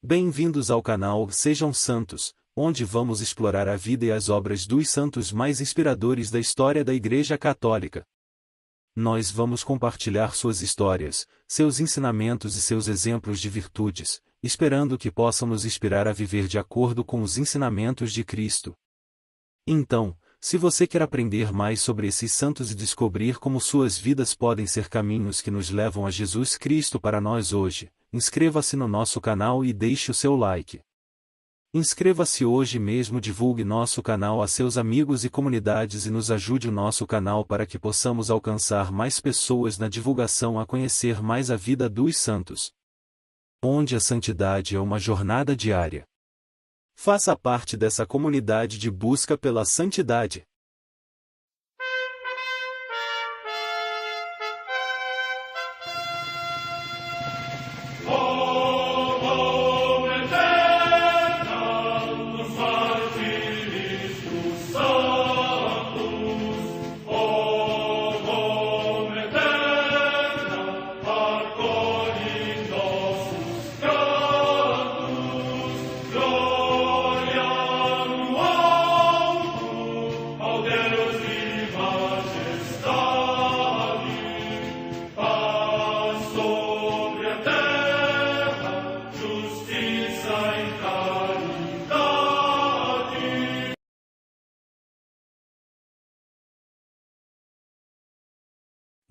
Bem-vindos ao canal Sejam Santos, onde vamos explorar a vida e as obras dos santos mais inspiradores da história da Igreja Católica. Nós vamos compartilhar suas histórias, seus ensinamentos e seus exemplos de virtudes, esperando que possam nos inspirar a viver de acordo com os ensinamentos de Cristo. Então, se você quer aprender mais sobre esses santos e descobrir como suas vidas podem ser caminhos que nos levam a Jesus Cristo para nós hoje, inscreva-se no nosso canal e deixe o seu like. Inscreva-se hoje mesmo, divulgue nosso canal a seus amigos e comunidades e nos ajude o nosso canal para que possamos alcançar mais pessoas na divulgação a conhecer mais a vida dos santos, onde a santidade é uma jornada diária. Faça parte dessa comunidade de busca pela santidade.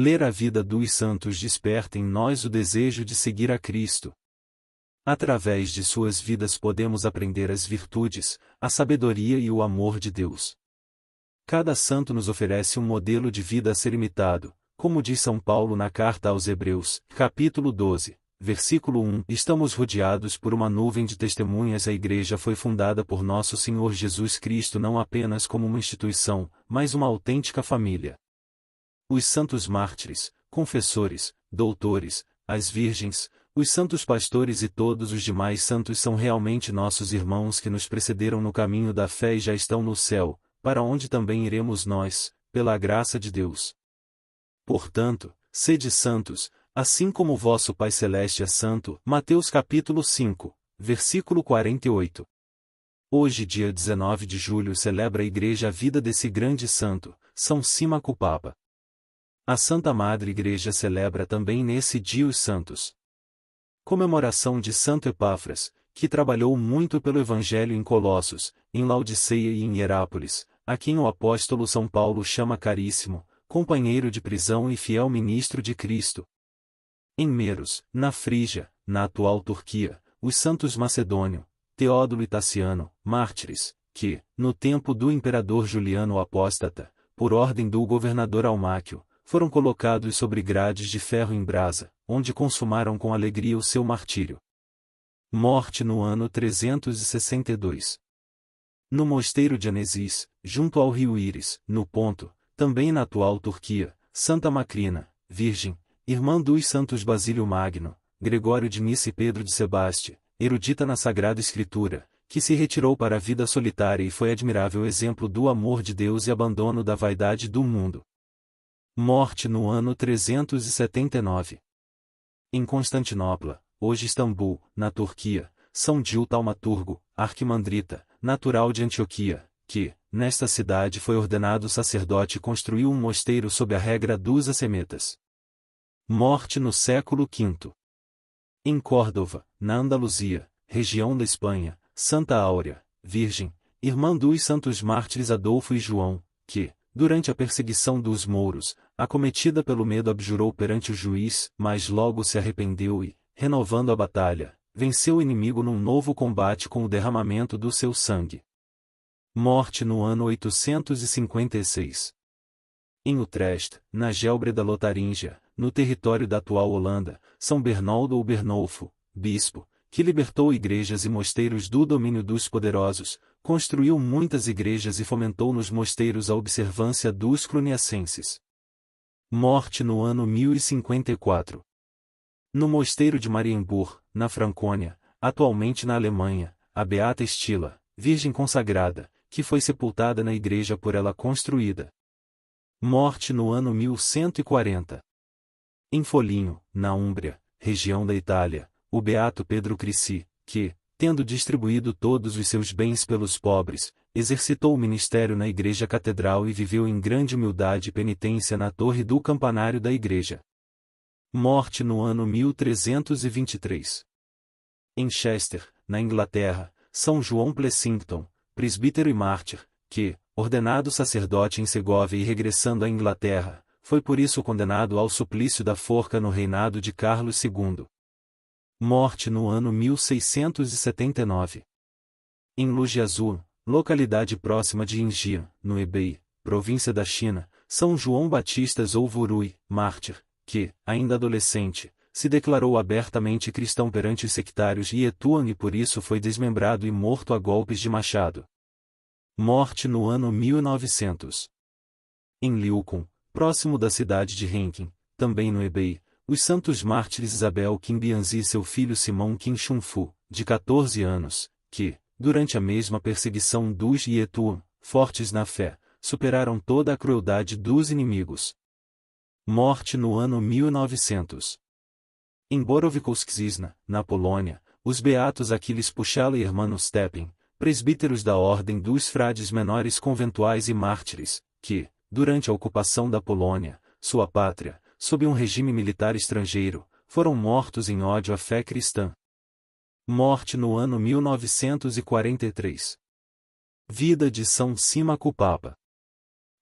Ler a vida dos santos desperta em nós o desejo de seguir a Cristo. Através de suas vidas podemos aprender as virtudes, a sabedoria e o amor de Deus. Cada santo nos oferece um modelo de vida a ser imitado, como diz São Paulo na carta aos Hebreus, capítulo 12, versículo 1. Estamos rodeados por uma nuvem de testemunhas. A Igreja foi fundada por nosso Senhor Jesus Cristo não apenas como uma instituição, mas uma autêntica família. Os santos mártires, confessores, doutores, as virgens, os santos pastores e todos os demais santos são realmente nossos irmãos que nos precederam no caminho da fé e já estão no céu, para onde também iremos nós, pela graça de Deus. Portanto, sede santos, assim como o vosso Pai Celeste é santo. Mateus capítulo 5, versículo 48. Hoje, dia 19 de julho, celebra a Igreja a vida desse grande santo, São Símaco Papa. A Santa Madre Igreja celebra também nesse dia os santos. Comemoração de Santo Epáfras, que trabalhou muito pelo Evangelho em Colossos, em Laodiceia e em Hierápolis, a quem o apóstolo São Paulo chama caríssimo, companheiro de prisão e fiel ministro de Cristo. Em Meros, na Frígia, na atual Turquia, os santos Macedônio, Teódulo e Taciano, mártires, que, no tempo do imperador Juliano o Apóstata, por ordem do governador Almáquio, foram colocados sobre grades de ferro em brasa, onde consumaram com alegria o seu martírio. Morte no ano 362. No mosteiro de Anesis, junto ao rio Íris, no Ponto, também na atual Turquia, Santa Macrina, virgem, irmã dos santos Basílio Magno, Gregório de Nissa e Pedro de Sebaste, erudita na Sagrada Escritura, que se retirou para a vida solitária e foi admirável exemplo do amor de Deus e abandono da vaidade do mundo. Morte no ano 379. Em Constantinopla, hoje Istambul, na Turquia, São Gil Taumaturgo, arquimandrita, natural de Antioquia, que, nesta cidade foi ordenado sacerdote e construiu um mosteiro sob a regra dos ascemetas. Morte no século V. Em Córdoba, na Andaluzia, região da Espanha, Santa Áurea, virgem, irmã dos santos mártires Adolfo e João, que, durante a perseguição dos mouros, acometida pelo medo, abjurou perante o juiz, mas logo se arrependeu e, renovando a batalha, venceu o inimigo num novo combate com o derramamento do seu sangue. Morte no ano 856. Em Utrecht, na Gelbreda Lotaríngia, no território da atual Holanda, São Bernoldo ou Bernolfo, bispo, que libertou igrejas e mosteiros do domínio dos poderosos, construiu muitas igrejas e fomentou nos mosteiros a observância dos cluniacenses. Morte no ano 1054. No mosteiro de Marienburg, na Francônia, atualmente na Alemanha, a beata Estila, virgem consagrada, que foi sepultada na igreja por ela construída. Morte no ano 1140. Em Foligno, na Úmbria, região da Itália, o beato Pedro Crissi, que, tendo distribuído todos os seus bens pelos pobres, exercitou o ministério na igreja catedral e viveu em grande humildade e penitência na torre do campanário da igreja. Morte no ano 1323. Em Chester, na Inglaterra, São João Plessington, presbítero e mártir, que, ordenado sacerdote em Segóvia e regressando à Inglaterra, foi por isso condenado ao suplício da forca no reinado de Carlos II. Morte no ano 1679. Em Lujiazur, localidade próxima de Yinjiang, no Hebei, província da China, São João Batista Zhou-Vurui, mártir, que, ainda adolescente, se declarou abertamente cristão perante os sectários Yetuan e por isso foi desmembrado e morto a golpes de machado. Morte no ano 1900. Em Liucun, próximo da cidade de Henqin, também no Hebei, os santos mártires Isabel Qinbianzi e seu filho Simão Qinshunfu, de 14 anos, que, durante a mesma perseguição dos Yetuan, fortes na fé, superaram toda a crueldade dos inimigos. Morte no ano 1900. Em Borowiecki, na Polônia, os beatos Aquiles Puchala e Hermano Stepin, presbíteros da Ordem dos Frades Menores Conventuais e Mártires, que, durante a ocupação da Polônia, sua pátria, sob um regime militar estrangeiro, foram mortos em ódio à fé cristã. Morte no ano 1943. Vida de São Símaco Papa.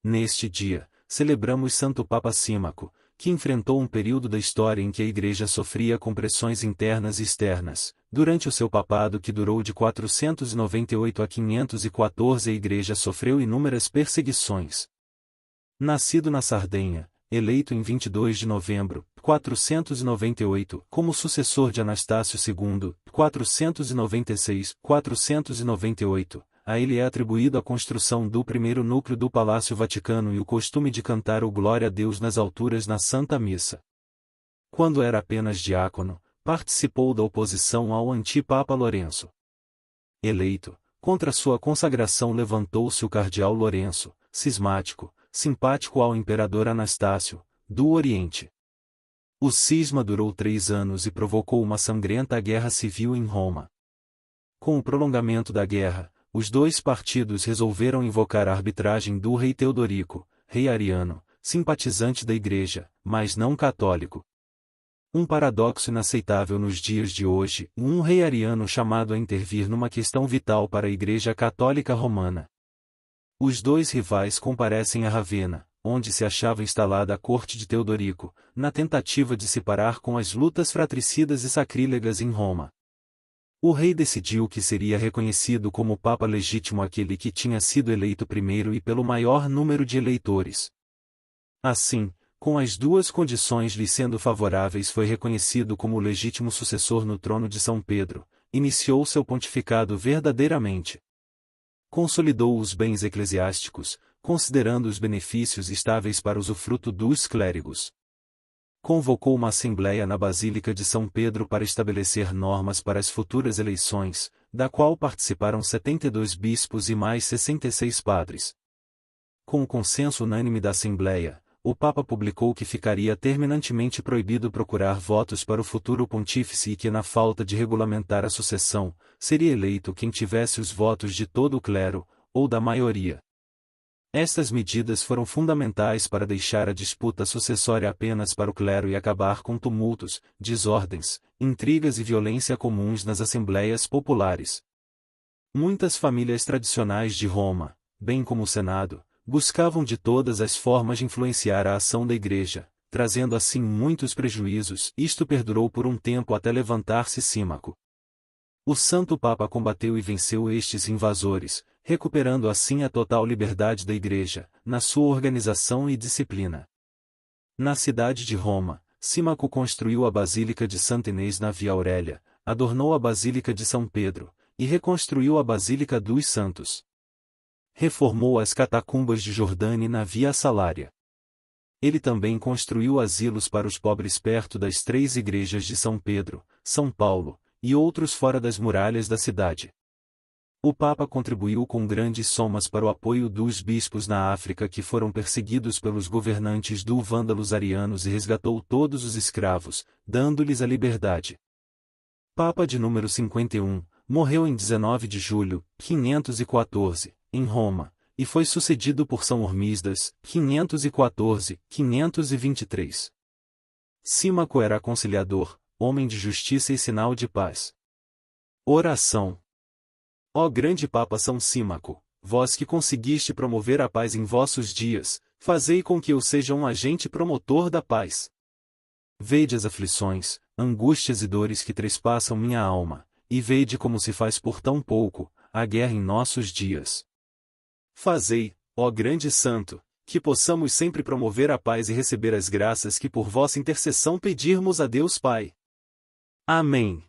Neste dia, celebramos Santo Papa Símaco, que enfrentou um período da história em que a Igreja sofria com pressões internas e externas. Durante o seu papado que durou de 498 a 514, a Igreja sofreu inúmeras perseguições. Nascido na Sardenha, eleito em 22 de novembro, 498, como sucessor de Anastácio II, 498, a ele é atribuído a construção do primeiro núcleo do Palácio Vaticano e o costume de cantar o Glória a Deus nas alturas na Santa Missa. Quando era apenas diácono, participou da oposição ao antipapa Lourenço. Eleito, contra sua consagração levantou-se o cardeal Lourenço, cismático, simpático ao imperador Anastácio, do Oriente. O cisma durou 3 anos e provocou uma sangrenta guerra civil em Roma. Com o prolongamento da guerra, os dois partidos resolveram invocar a arbitragem do rei Teodorico, rei ariano, simpatizante da Igreja, mas não católico. Um paradoxo inaceitável nos dias de hoje, um rei ariano chamado a intervir numa questão vital para a Igreja Católica Romana. Os dois rivais comparecem a Ravenna, onde se achava instalada a corte de Teodorico, na tentativa de se parar com as lutas fratricidas e sacrílegas em Roma. O rei decidiu que seria reconhecido como papa legítimo aquele que tinha sido eleito primeiro e pelo maior número de eleitores. Assim, com as duas condições lhe sendo favoráveis, foi reconhecido como o legítimo sucessor no trono de São Pedro, iniciou seu pontificado verdadeiramente. Consolidou os bens eclesiásticos, considerando os benefícios estáveis para usufruto dos clérigos. Convocou uma assembleia na Basílica de São Pedro para estabelecer normas para as futuras eleições, da qual participaram 72 bispos e mais 66 padres. Com o consenso unânime da Assembleia, o Papa publicou que ficaria terminantemente proibido procurar votos para o futuro pontífice e que, na falta de regulamentar a sucessão, seria eleito quem tivesse os votos de todo o clero, ou da maioria. Estas medidas foram fundamentais para deixar a disputa sucessória apenas para o clero e acabar com tumultos, desordens, intrigas e violência comuns nas assembleias populares. Muitas famílias tradicionais de Roma, bem como o Senado, buscavam de todas as formas de influenciar a ação da Igreja, trazendo assim muitos prejuízos. Isto perdurou por um tempo até levantar-se Símaco. O Santo Papa combateu e venceu estes invasores, recuperando assim a total liberdade da Igreja, na sua organização e disciplina. Na cidade de Roma, Símaco construiu a Basílica de Santa Inês na Via Aurélia, adornou a Basílica de São Pedro, e reconstruiu a Basílica dos Santos. Reformou as catacumbas de Jordânia na Via Salária. Ele também construiu asilos para os pobres perto das 3 igrejas de São Pedro, São Paulo, e outros fora das muralhas da cidade. O Papa contribuiu com grandes somas para o apoio dos bispos na África que foram perseguidos pelos governantes do vândalos arianos e resgatou todos os escravos, dando-lhes a liberdade. Papa de número 51, morreu em 19 de julho, 514, em Roma, e foi sucedido por São Hormisdas, 514-523. Símaco era conciliador, homem de justiça e sinal de paz. Oração. Ó grande Papa São Símaco, vós que conseguiste promover a paz em vossos dias, fazei com que eu seja um agente promotor da paz. Vede as aflições, angústias e dores que trespassam minha alma, e vede como se faz por tão pouco a guerra em nossos dias. Fazei, ó grande Santo, que possamos sempre promover a paz e receber as graças que por vossa intercessão pedirmos a Deus Pai. Amém.